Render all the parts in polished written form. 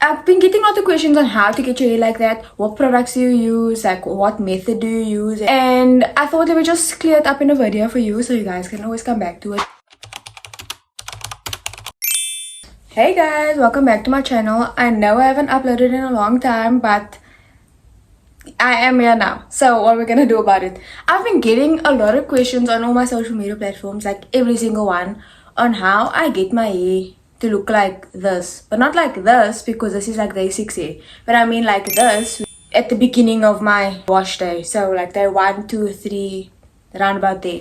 I've been getting a lot of questions on how to get your hair like that, what products do you use, like what method do you use, and I thought let me just clear it up in a video for you so you guys can always come back to it. Hey guys, welcome back to my channel. I know I haven't uploaded in a long time, but I am here now. So what are we gonna do about it? I've been getting a lot of questions on all my social media platforms, like every single one, on how I get my hair to look like this. But not like this, because this is like day 6 hair. But I mean like this at the beginning of my wash day. So like day 1, 2, 3, around about there.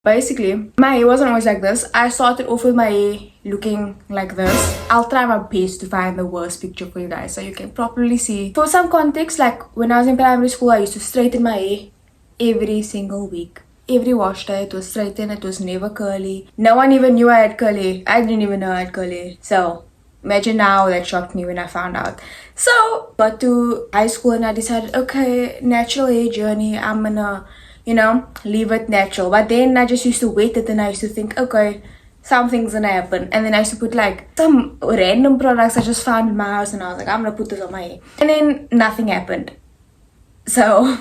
Basically, my hair wasn't always like this. I started off with my hair looking like this. I'll try my best to find the worst picture for you guys so you can properly see. For some context, like when I was in primary school, I used to straighten my hair every single week. Every wash day, it was straightened, it was never curly. No one even knew I had curly. I didn't even know I had curly. So, imagine now, that shocked me when I found out. So, got to high school and I decided, okay, natural hair journey, I'm gonna, you know, leave it natural. But then I just used to wait it and I used to think, okay, something's gonna happen. And then I used to put like some random products I just found in my house and I was like, I'm gonna put this on my hair. And then nothing happened. So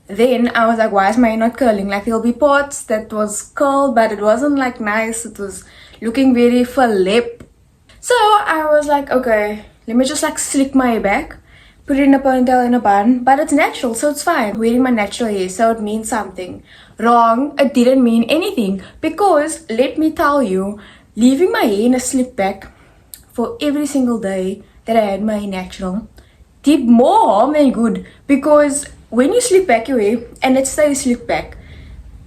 then I was like, why is my hair not curling? Like there'll be parts that was curled but it wasn't like nice. It was looking very full lip. So I was like, okay, let me just like slick my hair back, put it in a ponytail, in a bun, but it's natural, so it's fine. Wearing my natural hair, so it means something. Wrong, it didn't mean anything, because let me tell you, leaving my hair in a slick back for every single day that I had my hair natural did more harm than good, because when you slick back your hair and it stays slick back,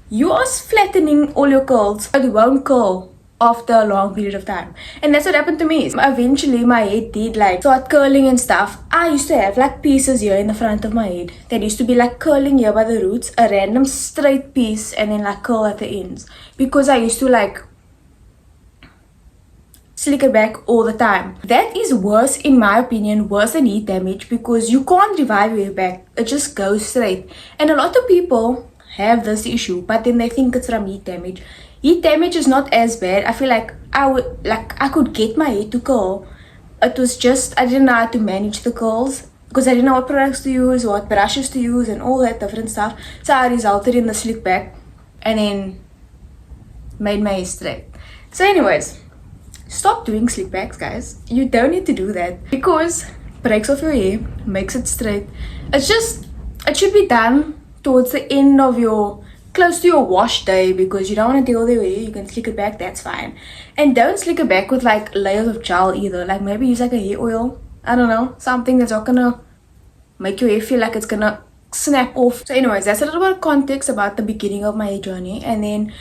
you are flattening all your curls, but it won't curl after a long period of time. And that's what happened to me. Eventually my head did like start curling and stuff. I used to have like pieces here in the front of my head that used to be like curling here by the roots, a random straight piece, and then like curl at the ends, because I used to like slick it back all the time. That is worse, in my opinion, worse than heat damage, because you can't revive your hair back. It just goes straight. And a lot of people have this issue, but then they think it's from heat damage. Heat damage is not as bad. I feel like I could get my hair to curl. It was just I didn't know how to manage the curls, because I didn't know what products to use, what brushes to use, and all that different stuff. So I resulted in the slick back and then made my hair straight. So anyways, stop doing slick backs, guys. You don't need to do that, because it breaks off your hair, makes it straight. It should be done towards the end of your, close to your wash day, because you don't want to deal with your hair. You can slick it back, that's fine. And don't slick it back with like layers of gel either. Like maybe use like a hair oil, I don't know, something that's not gonna make your hair feel like it's gonna snap off. So anyways, that's a little bit of context about the beginning of my hair journey. And then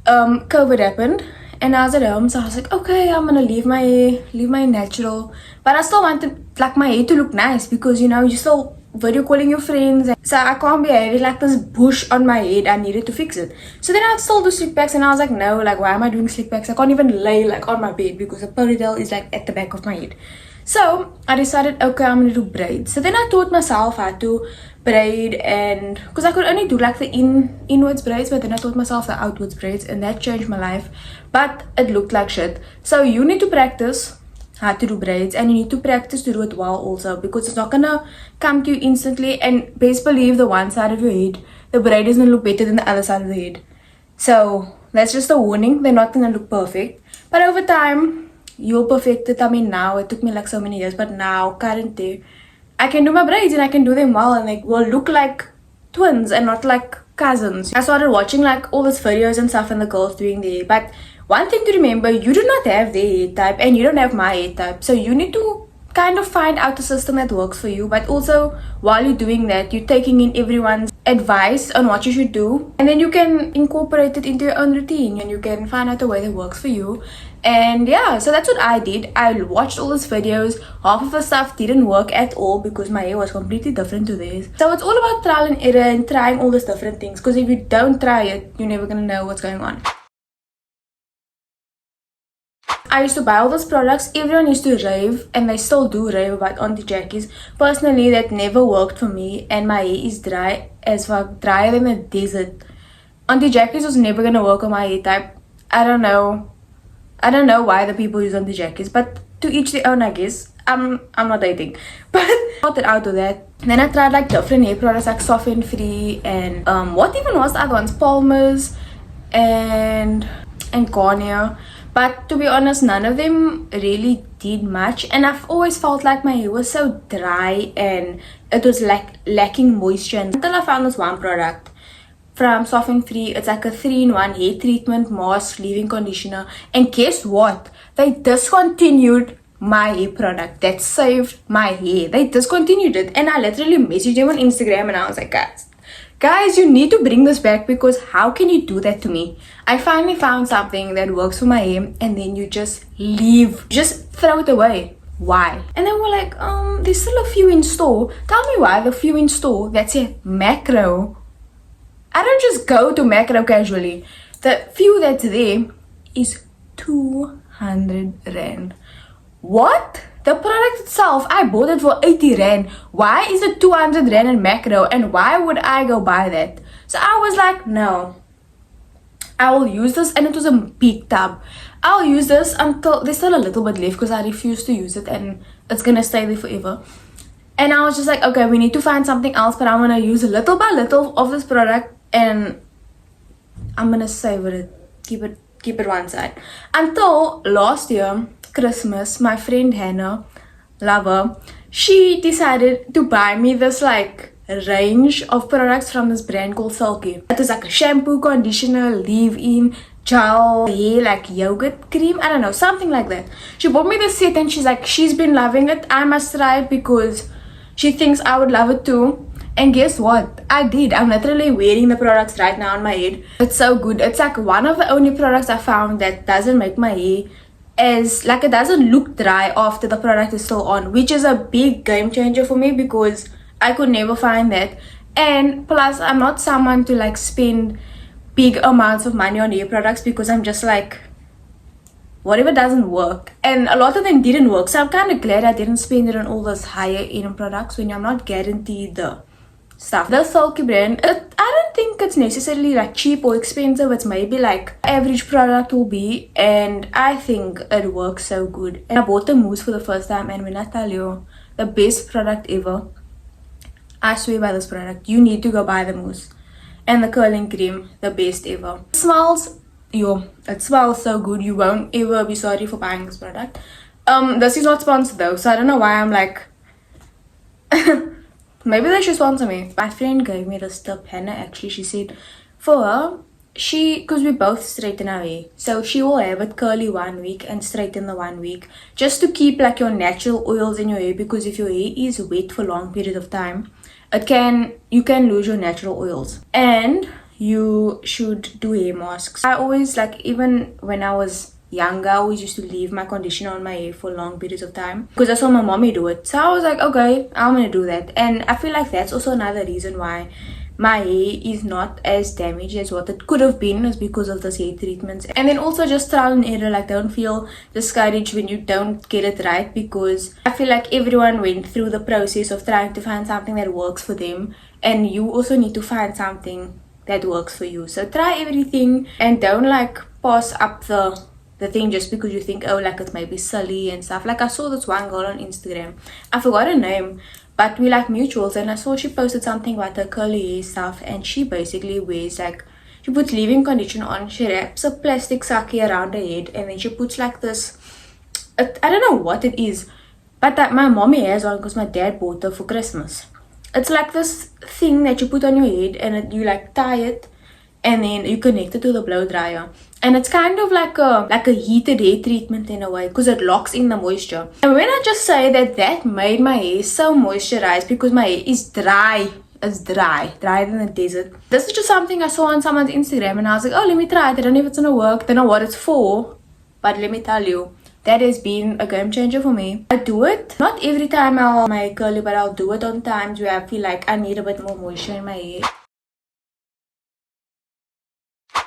COVID happened and I was at home, so I was like, okay, I'm gonna leave my hair natural, but I still wanted like my hair to look nice, because you know, you still video calling your friends, so I can't be having like this bush on my head. I needed to fix it. So then I'd still do slick backs, and I was like, no, like why am I doing slick backs? I can't even lay like on my bed because the ponytail is like at the back of my head. So I decided, okay, I'm gonna do braids. So then I taught myself how to braid, and because I could only do like the inwards braids, but then I taught myself the outwards braids, and that changed my life. But it looked like shit. So you need to practice how to do braids, and you need to practice to do it well also, because it's not gonna come to you instantly. And best believe the one side of your head, the braid is gonna look better than the other side of the head. So that's just a warning, they're not gonna look perfect, but over time you'll perfect it. I mean, now it took me like so many years, but now currently I can do my braids and I can do them well, and they will look like twins and not like cousins. I started watching like all these videos and stuff, and the girls doing their, but one thing to remember, you do not have their hair type and you don't have my hair type. So you need to kind of find out a system that works for you. But also, while you're doing that, you're taking in everyone's advice on what you should do. And then you can incorporate it into your own routine, and you can find out a way that works for you. And yeah, so that's what I did. I watched all these videos. Half of the stuff didn't work at all because my hair was completely different to theirs. So it's all about trial and error and trying all these different things. Because if you don't try it, you're never gonna know what's going on. I used to buy all those products. Everyone used to rave, and they still do rave about Auntie Jackie's. Personally, that never worked for me, and my hair is dry as fuck, drier than a desert. Auntie Jackie's was never gonna work on my hair type. I don't know. I don't know why the people use on the jackets, but to each their own, I guess. I'm not dating, but I got it out of that. Then I tried like different hair products like Soften Free and what even was the other ones? Palmer's and Garnier. But to be honest, none of them really did much, and I've always felt like my hair was so dry and it was like lacking moisture until I found this one product from Soften Free. It's like a 3-in-1 hair treatment, mask, leave-in conditioner, and guess what? They discontinued my hair product that saved my hair. They discontinued it, and I literally messaged them on Instagram and I was like, guys, you need to bring this back, because how can you do that to me? I finally found something that works for my hair, and then you just leave, just throw it away. Why? And then we're like, there's still a few in store. Tell me why the few in store that's a macro. I don't just go to macro casually. The few that's there is 200 rand. What? The product itself, I bought it for 80 rand. Why is it 200 rand in macro, and why would I go buy that? So I was like, no, I will use this, and it was a big tub. I'll use this until there's still a little bit left, because I refuse to use it and it's gonna stay there forever. And I was just like, okay, we need to find something else, but I'm gonna use little by little of this product, and I'm gonna savor it, keep it one side. Until last year Christmas, my friend Hannah, love her, she decided to buy me this like range of products from this brand called Silky. It was like a shampoo, conditioner, leave-in, gel, hair, like yogurt cream, I don't know, something like that. She bought me this set and she's like, she's been loving it, I must try it because she thinks I would love it too. And guess what? I did. I'm literally wearing the products right now on my head. It's so good. It's like one of the only products I found that doesn't make my hair as like, it doesn't look dry after the product is still on, which is a big game changer for me because I could never find that. And plus, I'm not someone to like spend big amounts of money on hair products because I'm just like, whatever doesn't work. And a lot of them didn't work, so I'm kind of glad I didn't spend it on all those higher end products when I'm not guaranteed the stuff. The Silky brand, I don't think it's necessarily like cheap or expensive. It's maybe like average product will be, and I think it works so good. And I bought the mousse for the first time, and when I tell you, the best product ever, I swear by this product. You need to go buy the mousse. And the curling cream, the best ever. It smells, it smells so good. You won't ever be sorry for buying this product. This is not sponsored though, so I don't know why I'm like maybe they should sponsor me. My friend gave me this tip, Hannah, actually. She said for her, because we both straighten our hair, so she will have it curly 1 week and straighten the 1 week, just to keep like your natural oils in your hair, because if your hair is wet for a long period of time, you can lose your natural oils. And you should do hair masks. I always, like, even when I was younger, I always used to leave my conditioner on my hair for long periods of time because I saw my mommy do it. So I was like, okay, I'm gonna do that. And I feel like that's also another reason why my hair is not as damaged as what it could have been, is because of those hair treatments. And then also just trial and error, like don't feel discouraged when you don't get it right, because I feel like everyone went through the process of trying to find something that works for them, and you also need to find something that works for you. So try everything and don't like pass up the thing just because you think, oh, like it might be silly and stuff. Like I saw this one girl on Instagram, I forgot her name, but we like mutuals, and I saw she posted something about her curly hair stuff, and she basically wears like, she puts leave-in conditioner on, she wraps a plastic sake around her head, and then she puts like this, I don't know what it is, but that my mommy has one because my dad bought her for Christmas. It's like this thing that you put on your head, and you like tie it, and then you connect it to the blow dryer, and it's kind of like a heated hair treatment in a way, because it locks in the moisture. And when I just say that made my hair so moisturized, because my hair is dry. It's drier than the desert. This is just something I saw on someone's Instagram, and I was like, oh, let me try it. I don't know if it's gonna work, don't know what it's for, but let me tell you, that has been a game changer for me. I do it not every time I'll my hair curly, but I'll do it on times where I feel like I need a bit more moisture in my hair.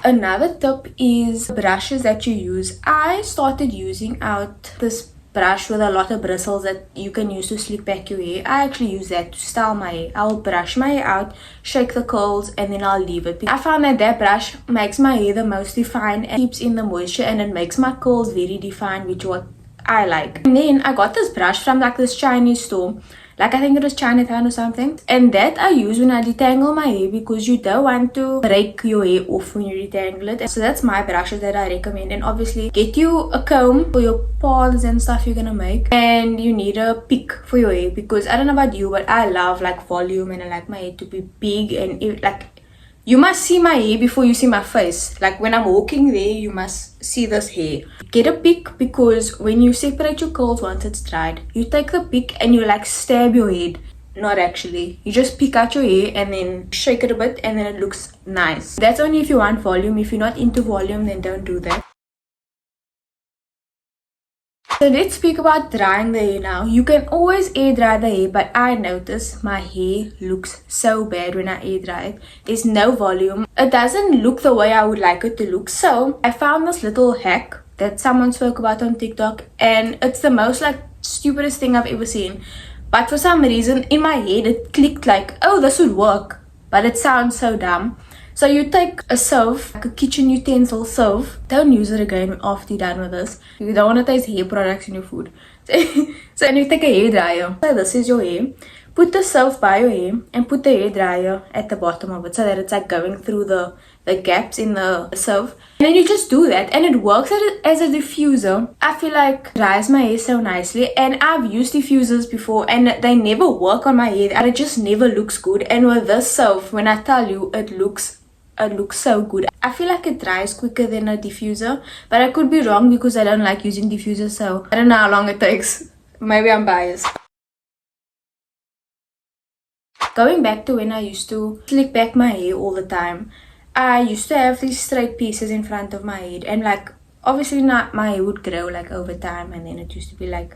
Another tip is brushes that you use. I started using out this brush with a lot of bristles that you can use to slick back your hair. I actually use that to style my hair. I'll brush my hair out, shake the curls, and then I'll leave it. I found that that brush makes my hair the most defined and keeps in the moisture, and it makes my curls very defined, which what I like. And then I got this brush from like this Chinese store, like I think it was Chinatown or something, and that I use when I detangle my hair because you don't want to break your hair off when you detangle it. So that's my brushes that I recommend. And obviously get you a comb for your paths and stuff you're gonna make, and you need a pick for your hair because I don't know about you, but I love like volume and I like my hair to be big, and like you must see my hair before you see my face. Like when I'm walking there, you must see this hair. Get a pick because when you separate your curls once it's dried, you take the pick and you like stab your head. Not actually. You just pick out your hair and then shake it a bit and then it looks nice. That's only if you want volume. If you're not into volume, then don't do that. So let's speak about drying the hair now. You can always air dry the hair, but I notice my hair looks so bad when I air dry it. There's no volume. It doesn't look the way I would like it to look. So I found this little hack that someone spoke about on TikTok, and it's the most like stupidest thing I've ever seen. But for some reason in my head it clicked like, oh, this would work. But it sounds so dumb. So you take a sieve, like a kitchen utensil sieve. Don't use it again after you're done with this. You don't want to taste hair products in your food. So you take a hair dryer. So this is your hair. Put the sieve by your hair and put the hair dryer at the bottom of it so that it's like going through the gaps in the sieve. And then you just do that and it works as a diffuser. I feel like it dries my hair so nicely, and I've used diffusers before and they never work on my hair and it just never looks good. And with this sieve, when I tell you, it looks so good. I feel like it dries quicker than a diffuser, but I could be wrong because I don't like using diffusers, so I don't know how long it takes. Maybe I'm biased. Going back to when I used to slick back my hair all the time, I used to have these straight pieces in front of my head, and like obviously not my hair would grow like over time, and then it used to be like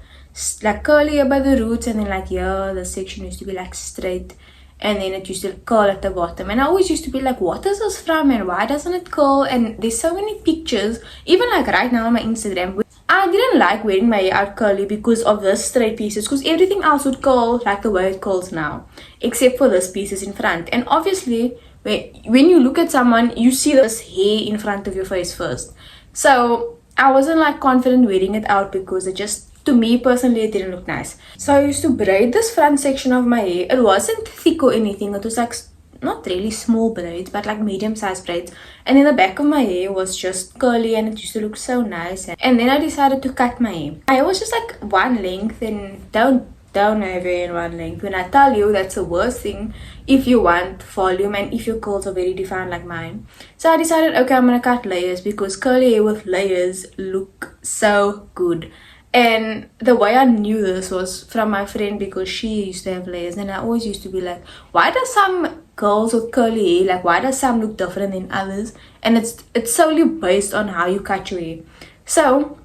curly by the roots, and then like yeah, the section used to be like straight, and then it used to curl at the bottom. And I always used to be like, what is this from and why doesn't it curl? And there's so many pictures, even like right now on my Instagram. I didn't like wearing my hair out curly because of this straight pieces, because everything else would curl like the way it curls now, except for this pieces in front. And obviously when you look at someone, you see this hair in front of your face first. So I wasn't like confident wearing it out because it just, to me personally, it didn't look nice. So I used to braid this front section of my hair. It wasn't thick or anything. It was like not really small braids, but like medium sized braids. And then the back of my hair was just curly and it used to look so nice. And then I decided to cut my hair. My hair was just like one length, and don't have hair in one length. When I tell you, that's the worst thing if you want volume and if your curls are very defined like mine. So I decided, okay, I'm gonna cut layers because curly hair with layers look so good. And the way I knew this was from my friend, because she used to have layers, and I always used to be like, why does some girls with curly hair, like why does some look different than others? And it's solely based on how you cut your hair. So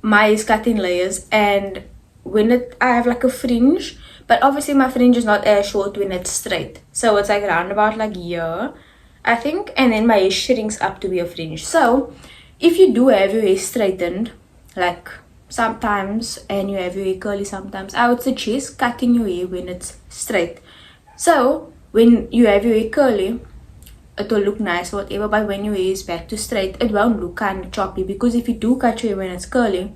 my hair is cut in layers, and when I have like a fringe, but obviously my fringe is not as short when it's straight, so it's like round about like here, I think, and then my hair shrinks up to be a fringe. So if you do have your hair straightened, like sometimes, and you have your hair curly sometimes, I would suggest cutting your hair when it's straight. So when you have your hair curly, it will look nice or whatever, but when your hair is back to straight, it won't look kind of choppy, because if you do cut your hair when it's curly,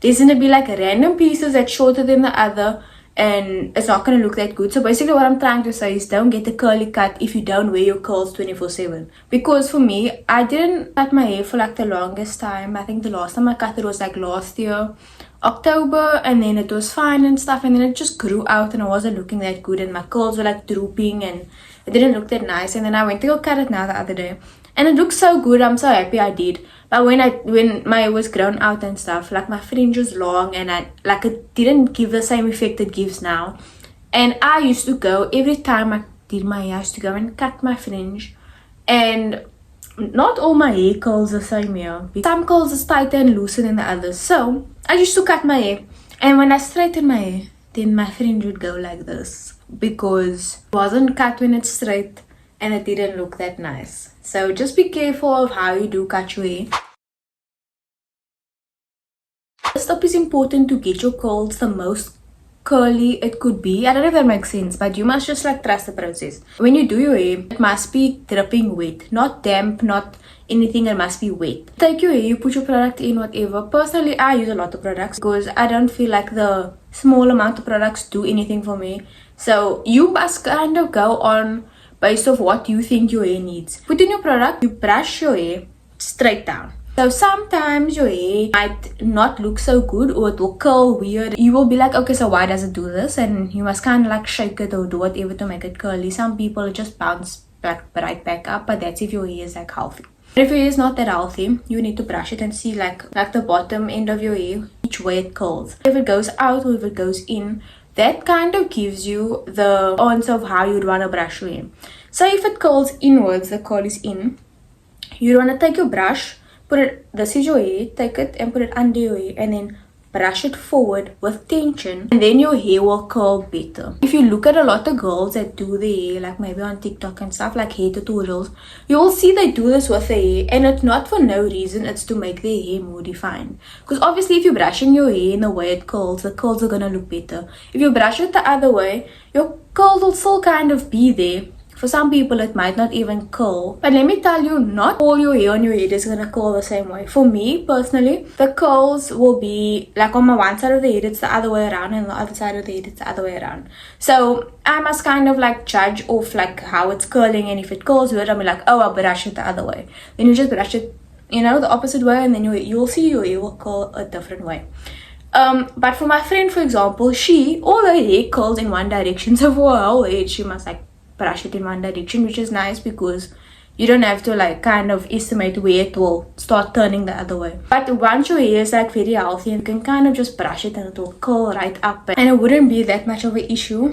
there's gonna be like random pieces that's shorter than the other, and it's not gonna look that good. So basically what I'm trying to say is, don't get a curly cut if you don't wear your curls 24/7. Because for me, I didn't cut my hair for like the longest time. I think the last time I cut it was like last year October, and then it was fine and stuff, and then it just grew out and I wasn't looking that good, and my curls were like drooping and it didn't look that nice. And then I went to go cut it now the other day, and it looks so good. I'm so happy I did. But when my hair was grown out and stuff, like my fringe was long, and it didn't give the same effect it gives now. And I used to go, every time I did my hair, I used to go and cut my fringe, and not all my hair curls the same here. Some curls is tighter and looser than the others. So I used to cut my hair, and when I straightened my hair, then my fringe would go like this, because it wasn't cut when it's straight and it didn't look that nice. So just be careful of how you do cut your hair. First up is important to get your curls the most curly it could be. I don't know if that makes sense, but you must just like trust the process. When you do your hair, it must be dripping wet, not damp, not anything. It must be wet. Take your hair, you put your product in, whatever. Personally, I use a lot of products because I don't feel like the small amount of products do anything for me. So you must kind of go on based off what you think your hair needs. Put in your product, you brush your hair straight down. So sometimes your hair might not look so good, or it will curl weird. You will be like, okay, so why does it do this? And you must kind of like shake it or do whatever to make it curly. Some people just bounce back right back up, but that's if your hair is like healthy. If your hair is not that healthy, you need to brush it and see like the bottom end of your hair, each way it curls. If it goes out or if it goes in, that kind of gives you the answer of how you'd want to brush your hair. So if it curls inwards, the curl is in, you want to take your brush, put it, this is your hair, take it and put it under your hair and then brush it forward with tension, and then your hair will curl better. If you look at a lot of girls that do their hair, like maybe on TikTok and stuff, like hair tutorials, you will see they do this with their hair, and it's not for no reason, it's to make their hair more defined. Because obviously if you're brushing your hair in the way it curls, the curls are gonna look better. If you brush it the other way, your curls will still kind of be there. For some people, it might not even curl. But let me tell you, not all your hair on your head is gonna curl the same way. For me, personally, the curls will be like on my one side of the head, it's the other way around, and on the other side of the head, it's the other way around. So I must kind of like judge off like how it's curling, and if it curls weird, I'll be like, oh, I'll brush it the other way. Then you just brush it, you know, the opposite way, and then you'll see your hair will curl a different way. But for my friend, for example, all her hair curls in one direction. So for her whole head, she must like brush it in one direction, which is nice because you don't have to like kind of estimate where it will start turning the other way. But once your hair is like very healthy, you can kind of just brush it and it will curl right up, and it wouldn't be that much of an issue.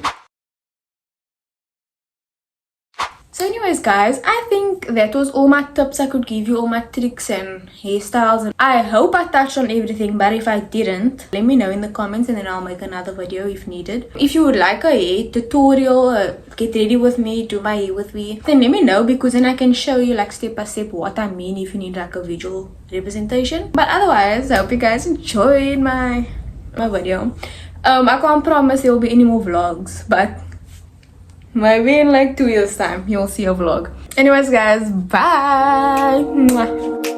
So anyways guys, I think that was all my tips I could give you, all my tricks and hairstyles, and I hope I touched on everything, but if I didn't, let me know in the comments and then I'll make another video if needed. If you would like a hair tutorial, get ready with me, do my hair with me, then let me know, because then I can show you like step by step what I mean if you need like a visual representation. But otherwise, I hope you guys enjoyed my video. I can't promise there will be any more vlogs, but maybe in like 2 years time you'll see a vlog. Anyways guys, bye. Mwah.